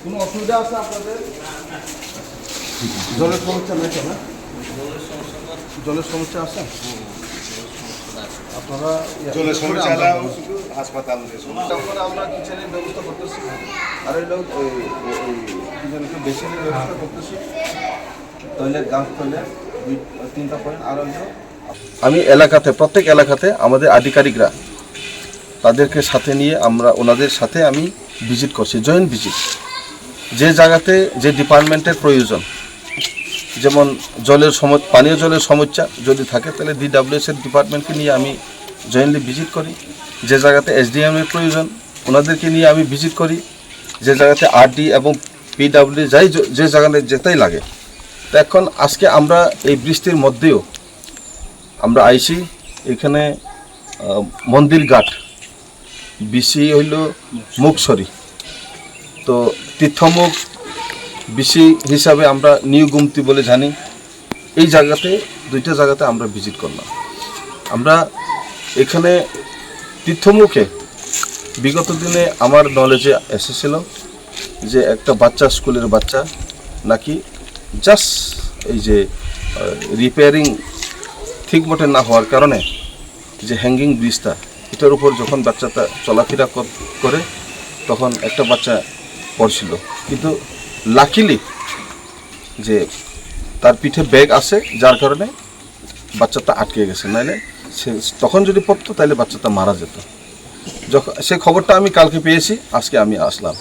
কোনো অসুবিধা আছে আপনাদের? জলের সমস্যা নেই তো না? জলের সমস্যা আছে? আপনারা জলের সমস্যা শুধু হাসপাতাল তারপরে আমরা কিচেনের ব্যবস্থা করতেছি, আর এটা ওই কিচেনের বেসিনের ব্যবস্থা করতেছি, টয়লেট গাছ টয়লেট 2-3টা পয়েন্ট। আর আমি এলাকাতে প্রত্যেক এলাকাতে আমাদের আধিকারিকরা তাদেরকে সাথে নিয়ে আমরা ওনাদের সাথে আমি ভিজিট করছি, জয়েন্ট ভিজিট। যে জায়গাতে যে ডিপার্টমেন্টের প্রয়োজন, যেমন পানীয় জলের সমস্যা যদি থাকে তাহলে DWS এর ডিপার্টমেন্টকে নিয়ে আমি জয়েন্টলি ভিজিট করি। যে জায়গাতে SDM এর প্রয়োজন ওনাদেরকে নিয়ে আমি ভিজিট করি। যে জায়গাতে RD এবং PW যে জায়গাতে যেতেই লাগে। তো এখন আজকে আমরা এই বৃষ্টির মধ্যেও আমরা আইছি এখানে মন্দির ঘাট, বিসি হইল মুখসরি, তো তীর্থমুখ বিসি হিসাবে আমরা নিউ গুমতি বলে জানি। এই জায়গাতে 2টা জায়গাতে আমরা ভিজিট করলাম। আমরা এখানে তীর্থমুখে বিগত দিনে আমার নলেজে এসেছিল যে একটা বাচ্চা, স্কুলের বাচ্চা নাকি জাস্ট এই যে রিপেয়ারিং ঠিক মতো না হওয়ার কারণে যে হ্যাঙ্গিং ব্রিজটা, এটার উপর যখন বাচ্চাটা চলাফেরা করে তখন একটা বাচ্চা পড়ছিল, কিন্তু লাকিলি যে তার পিঠে ব্যাগ আছে যার কারণে বাচ্চাটা আটকে গেছে, নাহলে সে তখন যদি পড়তো তাহলে বাচ্চাটা মারা যেত। যখন সে খবরটা আমি কালকে পেয়েছি, আজকে আমি আসলাম।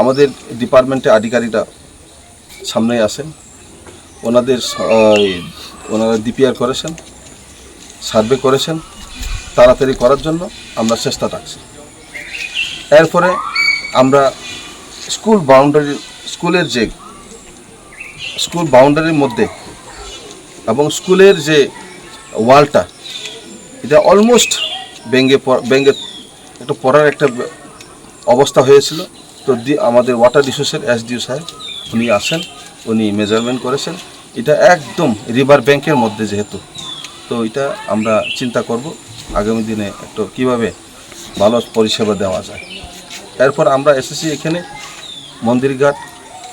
আমাদের ডিপার্টমেন্টে আধিকারিকরা সামনে আসেন, ওনারা DPR করেছেন, সার্ভে করেছেন, তাড়াতাড়ি করার জন্য আমরা চেষ্টা রাখছি। এরপরে আমরা স্কুল বাউন্ডারির মধ্যে এবং স্কুলের যে ওয়ালটা, এটা অলমোস্ট ভেঙে একটু পড়ার একটা অবস্থা হয়েছিল। তো আমাদের ওয়াটার রিসোর্সের SDO সাহেব উনি আসেন, উনি মেজারমেন্ট করেছেন। এটা একদম রিভার ব্যাংকের মধ্যে যেহেতু, তো এটা আমরা চিন্তা করব আগামী দিনে একটু কীভাবে ভালো পরিষেবা দেওয়া যায়। এরপর আমরা এসেছি এখানে মন্দিরঘাট